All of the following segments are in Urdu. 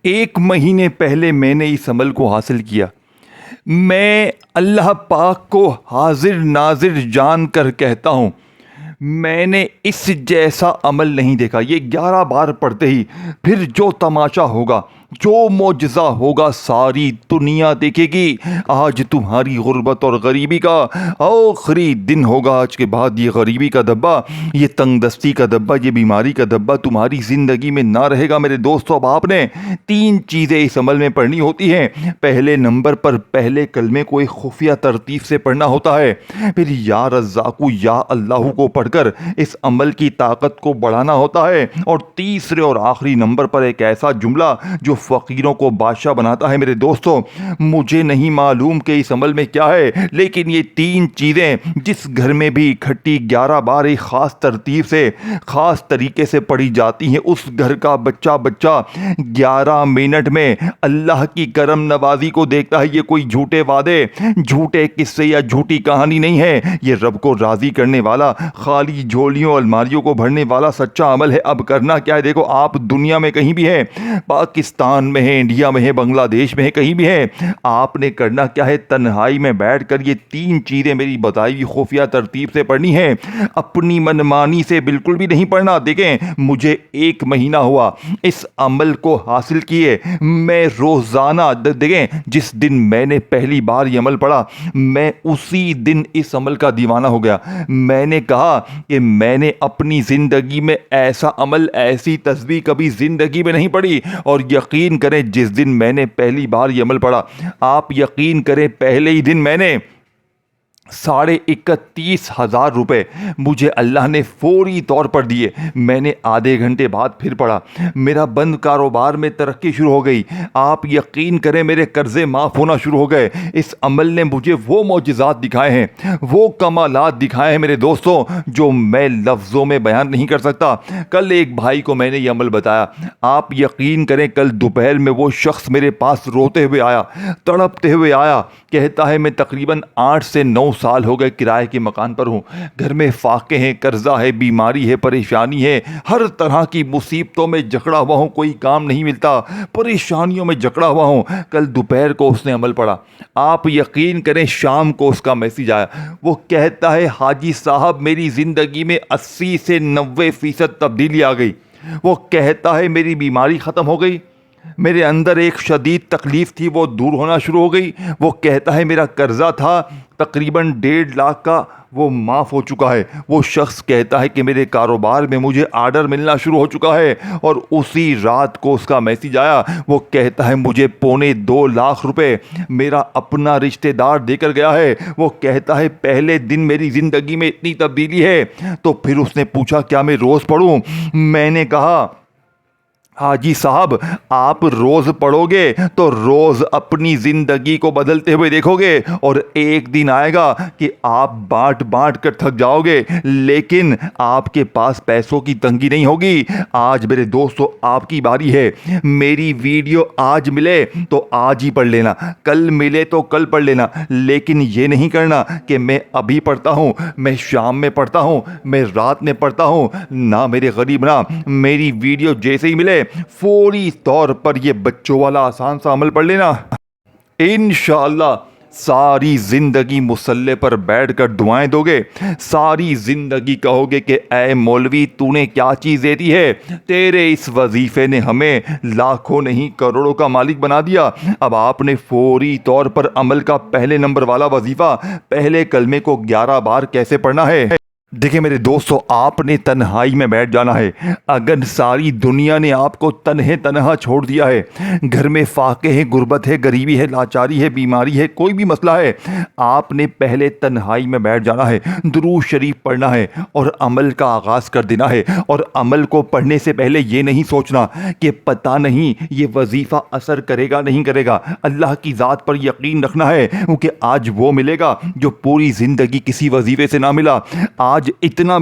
ایک مہینے پہلے میں نے اس عمل کو حاصل کیا۔ میں اللہ پاک کو حاضر ناظر جان کر کہتا ہوں، میں نے اس جیسا عمل نہیں دیکھا۔ یہ 11 بار پڑھتے ہی پھر جو تماشا ہوگا، جو معجزہ ہوگا، ساری دنیا دیکھے گی۔ آج تمہاری غربت اور غریبی کا آخری دن ہوگا۔ آج کے بعد یہ غریبی کا دبا، یہ تنگ دستی کا دبا، یہ بیماری کا دبا تمہاری زندگی میں نہ رہے گا۔ میرے دوستو، اب آپ نے 3 چیزیں اس عمل میں پڑھنی ہوتی ہیں۔ پہلے نمبر پر پہلے کلمے کو ایک خفیہ ترتیب سے پڑھنا ہوتا ہے، پھر یا رزاق یا اللہ کو پڑھ کر اس عمل کی طاقت کو بڑھانا ہوتا ہے، اور تیسرے اور آخری نمبر پر ایک ایسا جملہ جو فقیروں کو بادشاہ بناتا ہے۔ میرے دوستو، مجھے نہیں معلوم کہ اس عمل میں کیا ہے، لیکن یہ 3 چیزیں جس گھر میں بھی اکٹھی 11 بار ایک خاص ترتیب سے، خاص طریقے سے پڑھی جاتی ہیں، اس گھر کا بچہ 11 منٹ میں اللہ کی کرم نوازی کو دیکھتا ہے۔ یہ کوئی جھوٹے وعدے، جھوٹے قصے یا جھوٹی کہانی نہیں ہے، یہ رب کو راضی کرنے والا، خالی جھولیوں الماریوں کو بھرنے والا سچا عمل ہے۔ اب کرنا کیا ہے؟ دیکھو، آپ دنیا میں کہیں بھی ہیں، پاکستان میں ہے، انڈیا میں ہے، بنگلہ دیش میں ہے، کہیں بھی ہے، آپ نے کرنا کیا ہے؟ تنہائی میں بیٹھ کر یہ 3 چیزیں میری بتائی ہوئی خفیہ ترتیب سے پڑھنی ہے، اپنی منمانی سے بالکل بھی نہیں پڑھنا۔ دیکھیں، مجھے 1 مہینہ ہوا اس عمل کو حاصل کیے۔ میں روزانہ، دیکھیں، جس دن میں نے پہلی بار یہ عمل پڑھا، میں اسی دن اس عمل کا دیوانہ ہو گیا۔ میں نے کہا کہ میں نے اپنی زندگی میں ایسا عمل، ایسی تسبیح کبھی زندگی میں نہیں پڑھی، اور یقین کریں جس دن میں نے پہلی بار یہ عمل پڑھا، آپ یقین کریں پہلے ہی دن میں نے 31,500 روپے مجھے اللہ نے فوری طور پر دیے۔ میں نے آدھے گھنٹے بعد پھر پڑھا، میرا بند کاروبار میں ترقی شروع ہو گئی۔ آپ یقین کریں میرے قرضے معاف ہونا شروع ہو گئے۔ اس عمل نے مجھے وہ معجزات دکھائے ہیں، وہ کمالات دکھائے ہیں میرے دوستوں، جو میں لفظوں میں بیان نہیں کر سکتا۔ کل ایک بھائی کو میں نے یہ عمل بتایا، آپ یقین کریں کل دوپہر میں وہ شخص میرے پاس روتے ہوئے آیا، تڑپتے ہوئے آیا، کہتا ہے میں تقریباً 8 سے 9 سال ہو گئے کرائے کے مکان پر ہوں، گھر میں فاقے ہیں، قرضہ ہے، بیماری ہے، پریشانی ہے، ہر طرح کی مصیبتوں میں جکڑا ہوا ہوں، کوئی کام نہیں ملتا، پریشانیوں میں جکڑا ہوا ہوں۔ کل دوپہر کو اس نے عمل پڑھا، آپ یقین کریں شام کو اس کا میسج آیا، وہ کہتا ہے حاجی صاحب میری زندگی میں 80 سے 90% تبدیلی آ گئی۔ وہ کہتا ہے میری بیماری ختم ہو گئی، میرے اندر ایک شدید تکلیف تھی وہ دور ہونا شروع ہو گئی۔ وہ کہتا ہے میرا قرضہ تھا تقریباً 1.5 لاکھ کا، وہ معاف ہو چکا ہے۔ وہ شخص کہتا ہے کہ میرے کاروبار میں مجھے آرڈر ملنا شروع ہو چکا ہے، اور اسی رات کو اس کا میسج آیا، وہ کہتا ہے مجھے 1.25 لاکھ روپے میرا اپنا رشتہ دار دے کر گیا ہے۔ وہ کہتا ہے پہلے دن میری زندگی میں اتنی تبدیلی ہے۔ تو پھر اس نے پوچھا کیا میں روز پڑھوں؟ میں نے کہا حاجی صاحب آپ روز پڑھو گے تو روز اپنی زندگی کو بدلتے ہوئے دیکھو گے، اور ایک دن آئے گا کہ آپ بانٹ بانٹ کر تھک جاؤ گے، لیکن آپ کے پاس پیسوں کی تنگی نہیں ہوگی۔ آج میرے دوستو آپ کی باری ہے، میری ویڈیو آج ملے تو آج ہی پڑھ لینا، کل ملے تو کل پڑھ لینا، لیکن یہ نہیں کرنا کہ میں ابھی پڑھتا ہوں، میں شام میں پڑھتا ہوں، میں رات میں پڑھتا ہوں۔ نہ میرے غریب، نہ میری ویڈیو جیسے ہی ملے فوری طور پر یہ بچوں والا آسان سا عمل پڑھ لینا، انشاءاللہ ساری زندگی مصلے پر بیٹھ کر دعائیں دو گے، ساری زندگی کہو گے کہ اے مولوی تو نے کیا چیز دے دی ہے، تیرے اس وظیفے نے ہمیں لاکھوں نہیں کروڑوں کا مالک بنا دیا۔ اب آپ نے فوری طور پر عمل کا پہلے نمبر والا وظیفہ، پہلے کلمے کو 11 بار کیسے پڑھنا ہے۔ دیکھیں میرے دوستو، آپ نے تنہائی میں بیٹھ جانا ہے۔ اگر ساری دنیا نے آپ کو تنہا چھوڑ دیا ہے، گھر میں فاقے ہے، غربت ہے، غریبی ہے، لاچاری ہے، بیماری ہے، کوئی بھی مسئلہ ہے، آپ نے پہلے تنہائی میں بیٹھ جانا ہے، درود شریف پڑھنا ہے اور عمل کا آغاز کر دینا ہے۔ اور عمل کو پڑھنے سے پہلے یہ نہیں سوچنا کہ پتہ نہیں یہ وظیفہ اثر کرے گا نہیں کرے گا، اللہ کی ذات پر یقین رکھنا ہے، کیونکہ آج وہ ملے گا جو پوری زندگی کسی وظیفے سے نہ ملا۔ آج اتنا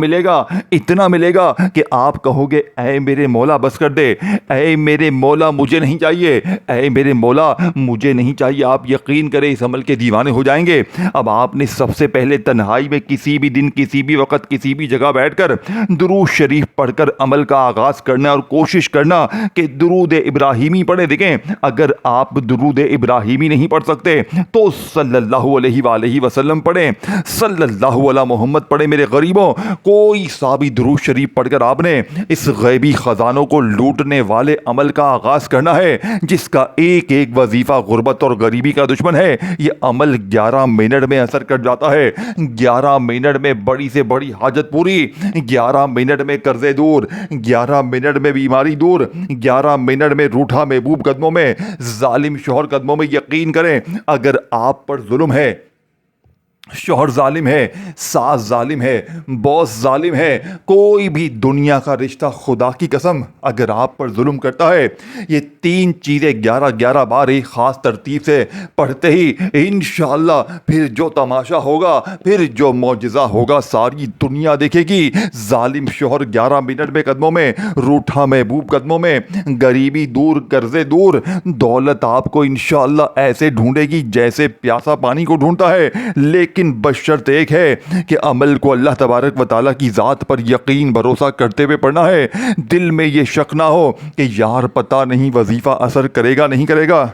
ملے گا کہ آپ کہو گے اے میرے مولا بس کر دے، اے میرے مولا مجھے نہیں چاہیے، اے میرے مولا مجھے نہیں چاہیے۔ آپ یقین کریں اس عمل کے دیوانے ہو جائیں گے۔ اب آپ نے سب سے پہلے تنہائی میں کسی بھی دن، کسی بھی وقت، کسی بھی جگہ بیٹھ کر درود شریف پڑھ کر عمل کا آغاز کرنا اور کوشش کرنا کہ درود ابراہیمی پڑھیں۔ دیکھیں اگر آپ درود ابراہیمی نہیں پڑھ سکتے تو صلی اللہ علیہ وآلہ وسلم پڑھیں، صلی اللہ علی محمد پڑھیں۔ میرے غریبوں، کوئی سا بھی درود شریف پڑھ کر آپ نے اس غیبی خزانوں کو لوٹنے والے عمل کا آغاز کرنا ہے جس کا ایک ایک وظیفہ غربت اور غریبی کا دشمن ہے۔ یہ عمل 11 منٹ میں اثر کر جاتا ہے، 11 منٹ میں بڑی سے بڑی حاجت پوری، 11 منٹ میں قرضے دور، 11 منٹ میں بیماری دور، 11 منٹ میں روٹھا محبوب قدموں میں، ظالم شوہر قدموں میں۔ یقین کریں اگر آپ پر ظلم ہے، شوہر ظالم ہے، ساس ظالم ہے، باس ظالم ہے، کوئی بھی دنیا کا رشتہ، خدا کی قسم اگر آپ پر ظلم کرتا ہے، یہ 3 چیزیں 11 بار ایک خاص ترتیب سے پڑھتے ہی انشاءاللہ پھر جو تماشا ہوگا، پھر جو معجزہ ہوگا ساری دنیا دیکھے گی۔ ظالم شوہر 11 منٹ میں قدموں میں، روٹھا محبوب قدموں میں، غریبی دور، قرضے دور، دولت آپ کو انشاءاللہ ایسے ڈھونڈے گی جیسے پیاسا پانی کو ڈھونڈتا ہے، لیکن بشرط ایک ہے کہ عمل کو اللہ تبارک و تعالیٰ کی ذات پر یقین بھروسہ کرتے ہوئے پڑھنا ہے۔ دل میں یہ شک نہ ہو کہ یار پتہ نہیں وظیفہ اثر کرے گا نہیں کرے گا،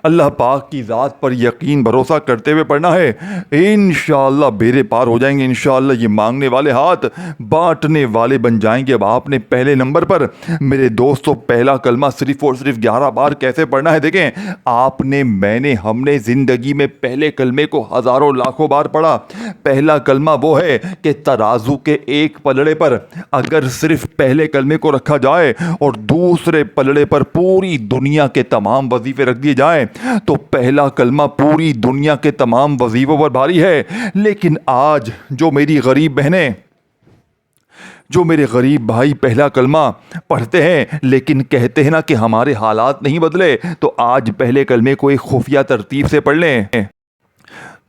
اللہ پاک کی ذات پر یقین بھروسہ کرتے ہوئے پڑھنا ہے، انشاءاللہ بیڑے پار ہو جائیں گے۔ انشاءاللہ یہ مانگنے والے ہاتھ بانٹنے والے بن جائیں گے۔ اب آپ نے پہلے نمبر پر میرے دوستو پہلا کلمہ صرف اور صرف 11 بار کیسے پڑھنا ہے؟ دیکھیں آپ نے، میں نے، ہم نے زندگی میں پہلے کلمے کو ہزاروں لاکھوں بار پڑھا۔ پہلا کلمہ وہ ہے کہ ترازو کے ایک پلڑے پر اگر صرف پہلے کلمے کو رکھا جائے اور دوسرے پلڑے پر پوری دنیا کے تمام وظیفے رکھ دیے جائیں تو پہلا کلمہ پوری دنیا کے تمام وظیفوں پر بھاری ہے۔ لیکن آج جو میری غریب بہنیں، جو میرے غریب بھائی پہلا کلمہ پڑھتے ہیں لیکن کہتے ہیں نا کہ ہمارے حالات نہیں بدلے، تو آج پہلے کلمے کو ایک خفیہ ترتیب سے پڑھ لیں۔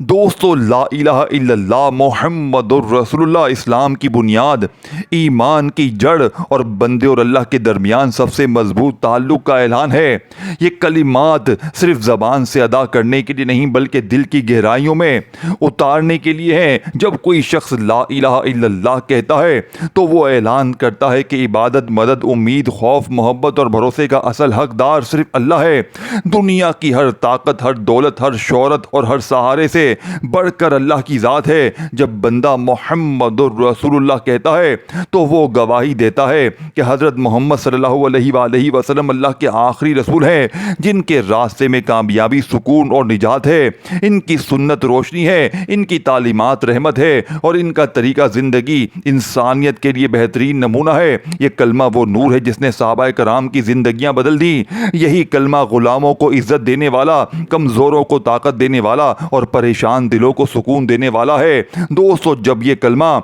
دوستو لا الہ الا اللہ محمد الرسول اللہ اسلام کی بنیاد، ایمان کی جڑ اور بندے اور اللہ کے درمیان سب سے مضبوط تعلق کا اعلان ہے۔ یہ کلمات صرف زبان سے ادا کرنے کے لیے نہیں بلکہ دل کی گہرائیوں میں اتارنے کے لیے ہیں۔ جب کوئی شخص لا الہ الا اللہ کہتا ہے تو وہ اعلان کرتا ہے کہ عبادت، مدد، امید، خوف، محبت اور بھروسے کا اصل حقدار صرف اللہ ہے۔ دنیا کی ہر طاقت، ہر دولت، ہر شہرت اور ہر سہارے سے بڑھ کر اللہ کی ذات ہے۔ جب بندہ محمد الرسول اللہ کہتا ہے تو وہ گواہی دیتا ہے کہ حضرت محمد صلی اللہ علیہ وآلہ وسلم اللہ کے آخری رسول ہیں جن کے راستے میں کامیابی، سکون اور نجات ہے۔ ان کی سنت روشنی ہے، ان کی تعلیمات رحمت ہے اور ان کا طریقہ زندگی انسانیت کے لیے بہترین نمونہ ہے۔ یہ کلمہ وہ نور ہے جس نے صحابہ کرام کی زندگیاں بدل دی۔ یہی کلمہ غلاموں کو عزت دینے والا، کمزوروں کو طاقت دینے والا اور پریشان دلوں کو سکون دینے والا ہے۔ دوستو جب یہ کلمہ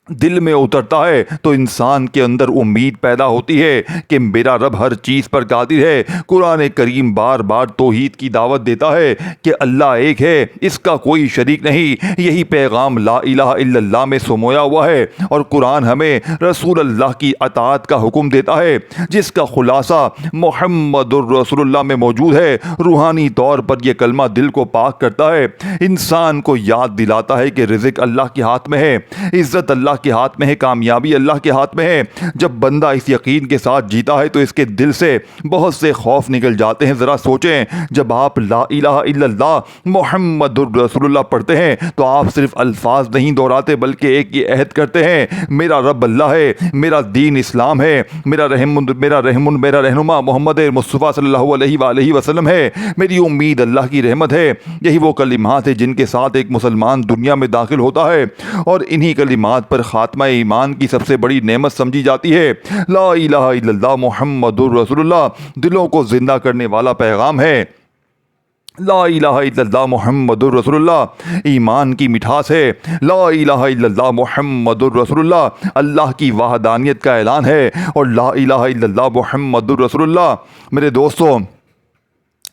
دل میں اترتا ہے تو انسان کے اندر امید پیدا ہوتی ہے کہ میرا رب ہر چیز پر قادر ہے۔ قرآن کریم بار بار توحید کی دعوت دیتا ہے کہ اللہ ایک ہے، اس کا کوئی شریک نہیں۔ یہی پیغام لا الہ الا اللہ میں سمویا ہوا ہے اور قرآن ہمیں رسول اللہ کی اطاعت کا حکم دیتا ہے جس کا خلاصہ محمد الرسول اللہ میں موجود ہے۔ روحانی طور پر یہ کلمہ دل کو پاک کرتا ہے، انسان کو یاد دلاتا ہے کہ رزق اللہ کے ہاتھ میں ہے، عزت اللہ کے ہاتھ میں ہے، کامیابی اللہ کے ہاتھ میں ہے۔ جب بندہ اس یقین کے ساتھ جیتا ہے تو اس کے دل سے بہت سے خوف نکل جاتے ہیں۔ ذرا سوچیں جب آپ لا الہ الا اللہ محمد الرسول اللہ پڑھتے ہیں تو آپ صرف الفاظ نہیں دہراتے بلکہ ایک یہ عہد کرتے ہیں، میرا رب اللہ ہے، میرا دین اسلام ہے، میرا رہنما محمد مصطفیٰ صلی اللہ علیہ وآلہ وسلم ہے، میری امید اللہ کی رحمت ہے۔ یہی وہ کلمات ہیں جن کے ساتھ ایک مسلمان دنیا میں داخل ہوتا ہے اور انہی کلمات پر خاتمہ ایمان کی سب سے بڑی نعمت سمجھی جاتی ہے۔ لا الہ الا اللہ محمد الرسول اللہ دلوں کو زندہ کرنے والا پیغام ہے۔ لا الہ الا اللہ محمد الرسول اللہ ایمان کی مٹھاس ہے۔ لا الہ الا اللہ محمد الرسول اللہ اللہ کی وحدانیت کا اعلان ہے۔ اور لا الہ الا اللہ محمد الرسول اللہ میرے دوستوں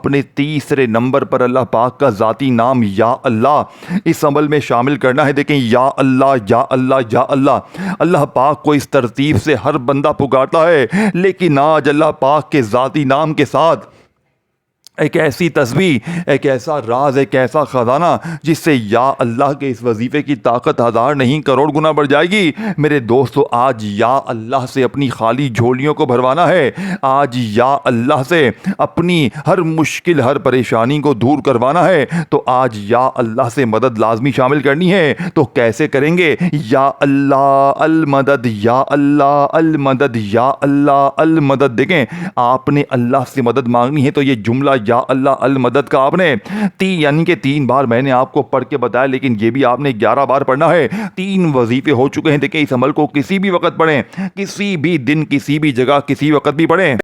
آپ نے تیسرے نمبر پر اللہ پاک کا ذاتی نام یا اللہ اس عمل میں شامل کرنا ہے۔ دیکھیں یا اللہ یا اللہ یا اللہ، اللہ پاک کو اس ترتیب سے ہر بندہ پکارتا ہے، لیکن آج اللہ پاک کے ذاتی نام کے ساتھ ایک ایسی تسبیح، ایک ایسا راز، ایک ایسا خزانہ جس سے یا اللہ کے اس وظیفے کی طاقت ہزار نہیں کروڑ گنا بڑھ جائے گی۔ میرے دوستو، آج یا اللہ سے اپنی خالی جھولیوں کو بھروانا ہے، آج یا اللہ سے اپنی ہر مشکل، ہر پریشانی کو دور کروانا ہے، تو آج یا اللہ سے مدد لازمی شامل کرنی ہے۔ تو کیسے کریں گے؟ یا اللہ المدد، یا اللہ المدد، یا اللہ المدد۔ دیکھیں، آپ نے اللہ سے مدد مانگنی ہے تو یہ جملہ یا اللہ المدد کا آپ نے یعنی کہ 3 بار میں نے آپ کو پڑھ کے بتایا، لیکن یہ بھی آپ نے 11 بار پڑھنا ہے۔ 3 وظیفے ہو چکے ہیں۔ دیکھیں، اس عمل کو کسی بھی وقت پڑھیں، کسی بھی دن، کسی بھی جگہ، کسی وقت بھی پڑھیں،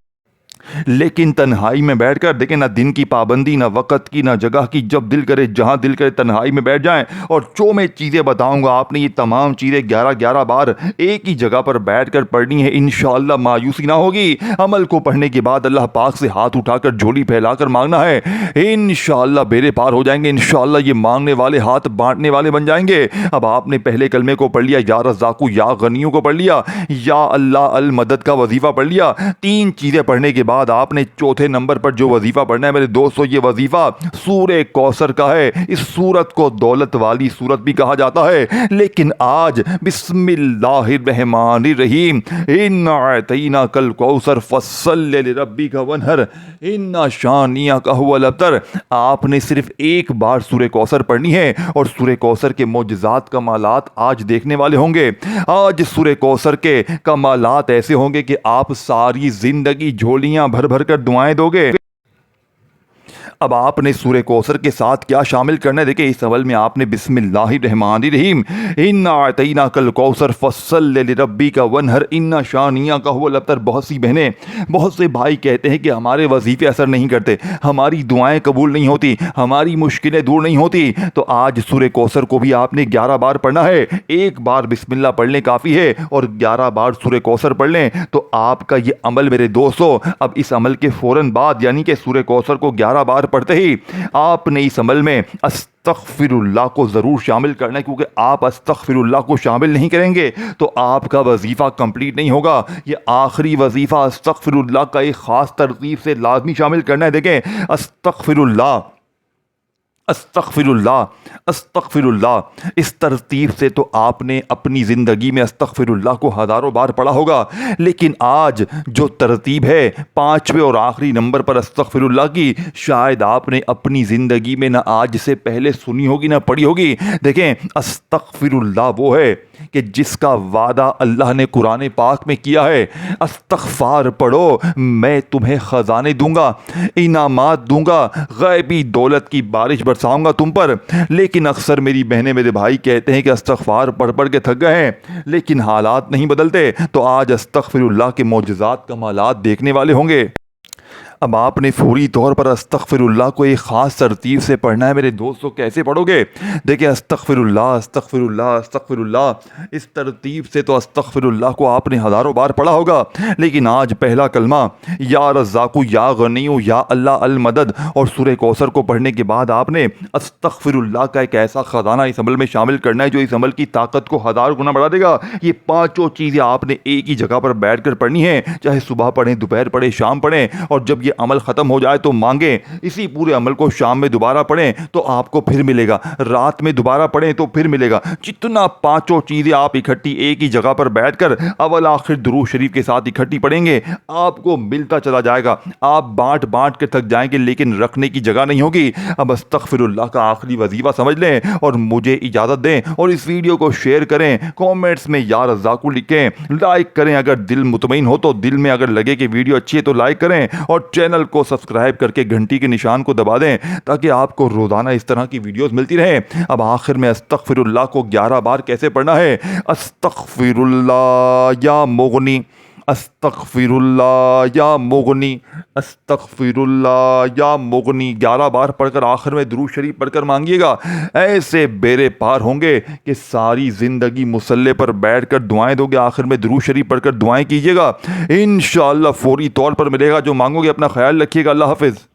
لیکن تنہائی میں بیٹھ کر۔ دیکھیں، نہ دن کی پابندی، نہ وقت کی، نہ جگہ کی، جب دل کرے، جہاں دل کرے، تنہائی میں بیٹھ جائیں۔ اور جو میں چیزیں بتاؤں گا آپ نے یہ تمام چیزیں 11 بار ایک ہی جگہ پر بیٹھ کر پڑھنی ہے۔ انشاءاللہ مایوسی نہ ہوگی۔ عمل کو پڑھنے کے بعد اللہ پاک سے ہاتھ اٹھا کر جھولی پھیلا کر مانگنا ہے، انشاءاللہ بیڑے پار ہو جائیں گے۔ انشاءاللہ یہ مانگنے والے ہاتھ بانٹنے والے بن جائیں گے۔ اب آپ نے پہلے کلمے کو پڑھ لیا، یا رزاقو، یا غنیوں کو پڑھ لیا، یا اللہ المدد کا وظیفہ پڑھ لیا۔ 3 چیزیں پڑھنے کے بعد آپ نے چوتھے نمبر پر جو وظیفہ پڑھنا ہے میرے دوستو، یہ وظیفہ سورہ کوثر کا ہے۔ اس سورت کو دولت والی سورت بھی کہا جاتا ہے، لیکن آج بسم اللہ الرحمن الرحیم، انا اعطیناک الکوثر فصل لربک وانحر ان شانئک ھو الابتر۔ آپ نے صرف ایک بار سورہ کوثر پڑھنی ہے، اور سورہ کوثر کے معجزات، کمالات آج دیکھنے والے ہوں گے۔ آج سورہ کوثر کے کمالات ایسے ہوں گے کہ آپ ساری زندگی جھولیاں بھر بھر کر دعائیں دو گے۔ اب آپ نے سورہ کوثر کے ساتھ کیا شامل کرنا ہے؟ دیکھیں، اس عمل میں آپ نے بسم اللہ الرحمن الرحیم، انا اعطیناک الکوثر فصل لربک وانحر ان شانئک ھو الابتر۔ بہت سی بہنیں، بہت سے بھائی کہتے ہیں کہ ہمارے وظیفے اثر نہیں کرتے، ہماری دعائیں قبول نہیں ہوتی، ہماری مشکلیں دور نہیں ہوتی۔ تو آج سورہ کوثر کو بھی آپ نے 11 بار پڑھنا ہے۔ ایک بار بسم اللہ پڑھ لیں کافی ہے، اور 11 بار سورہ کوثر پڑھ لیں تو آپ کا یہ عمل میرے دوستو، اب اس عمل کے فوراً بعد یعنی کہ سورہ کوثر کو 11 بار پڑھتے ہی آپ نے اس عمل میں استغفر اللہ کو ضرور شامل کرنا ہے، کیونکہ آپ استغفر اللہ کو شامل نہیں کریں گے تو آپ کا وظیفہ کمپلیٹ نہیں ہوگا۔ یہ آخری وظیفہ استغفر اللہ کا ایک خاص ترتیب سے لازمی شامل کرنا ہے۔ دیکھیں، استغفر اللہ، استغفر اللہ، استغفر اللہ، اس ترتیب سے تو آپ نے اپنی زندگی میں استغفر اللہ کو ہزاروں بار پڑھا ہوگا، لیکن آج جو ترتیب ہے 5ویں اور آخری نمبر پر استغفر اللہ کی، شاید آپ نے اپنی زندگی میں نہ آج سے پہلے سنی ہوگی نہ پڑھی ہوگی۔ دیکھیں، استغفر اللہ وہ ہے کہ جس کا وعدہ اللہ نے قرآن پاک میں کیا ہے، استغفار پڑھو میں تمہیں خزانے دوں گا، انعامات دوں گا، غیبی دولت کی بارش برساؤں گا تم پر۔ لیکن اکثر میری بہنیں، میرے بھائی کہتے ہیں کہ استغفار پڑھ پڑھ کے تھک گئے ہیں، لیکن حالات نہیں بدلتے۔ تو آج استغفر اللہ کے معجزات، کمالات دیکھنے والے ہوں گے۔ اب آپ نے فوری طور پر استغفر اللہ کو ایک خاص ترتیب سے پڑھنا ہے میرے دوستو۔ کیسے پڑھو گے؟ دیکھیں، استغفر اللہ، استغفر اللہ، استغفر اللہ، اس ترتیب سے تو استغفر اللہ کو آپ نے ہزاروں بار پڑھا ہوگا، لیکن آج پہلا کلمہ یا رزاقو، یا غنیو، یا اللہ المدد، اور سورہ کوثر کو پڑھنے کے بعد آپ نے استغفر اللہ کا ایک ایسا خزانہ اس عمل میں شامل کرنا ہے جو اس عمل کی طاقت کو ہزار گنا بڑھا دے گا۔ یہ 5 چیزیں آپ نے ایک ہی جگہ پر بیٹھ کر پڑھنی ہے، چاہے صبح پڑھیں، دوپہر پڑھیں، شام پڑھیں، اور جب یہ عمل ختم ہو جائے تو مانگیں۔ اسی پورے عمل کو شام میں دوبارہ پڑھیں تو آپ کو پھر ملے گا، رات میں دوبارہ پڑھیں تو پھر ملے گا۔ جتنا 5 چیزیں آپ اکٹھی ایک ہی جگہ پر بیٹھ کر اول آخر درود شریف کے ساتھ اکٹھی پڑھیں گے، آپ کو ملتا چلا جائے گا۔ آپ بانٹ بانٹ کے تھک جائیں گے، لیکن رکھنے کی جگہ نہیں ہوگی۔ اب استغفر اللہ کا آخری وظیفہ سمجھ لیں اور مجھے اجازت دیں، اور اس ویڈیو کو شیئر کریں، کومنٹس میں یا رزاقو لکھیں، لائک کریں اگر دل مطمئن ہو تو، دل میں اگر لگے کہ ویڈیو اچھی ہے تو لائک کریں، اور چینل کو سبسکرائب کر کے گھنٹی کے نشان کو دبا دیں تاکہ آپ کو روزانہ اس طرح کی ویڈیوز ملتی رہیں۔ اب آخر میں استغفر اللہ کو 11 بار کیسے پڑھنا ہے؟ استغفر اللہ یا مغنی، استغفر اللہ یا مغنی، استغفر اللہ یا مغنی، 11 بار پڑھ کر آخر میں درود شریف پڑھ کر مانگیے گا۔ ایسے بیڑے پار ہوں گے کہ ساری زندگی مصلی پر بیٹھ کر دعائیں دو گے، آخر میں درود شریف پڑھ کر دعائیں کیجیے گا، انشاءاللہ فوری طور پر ملے گا جو مانگو گے۔ اپنا خیال رکھیے گا، اللہ حافظ۔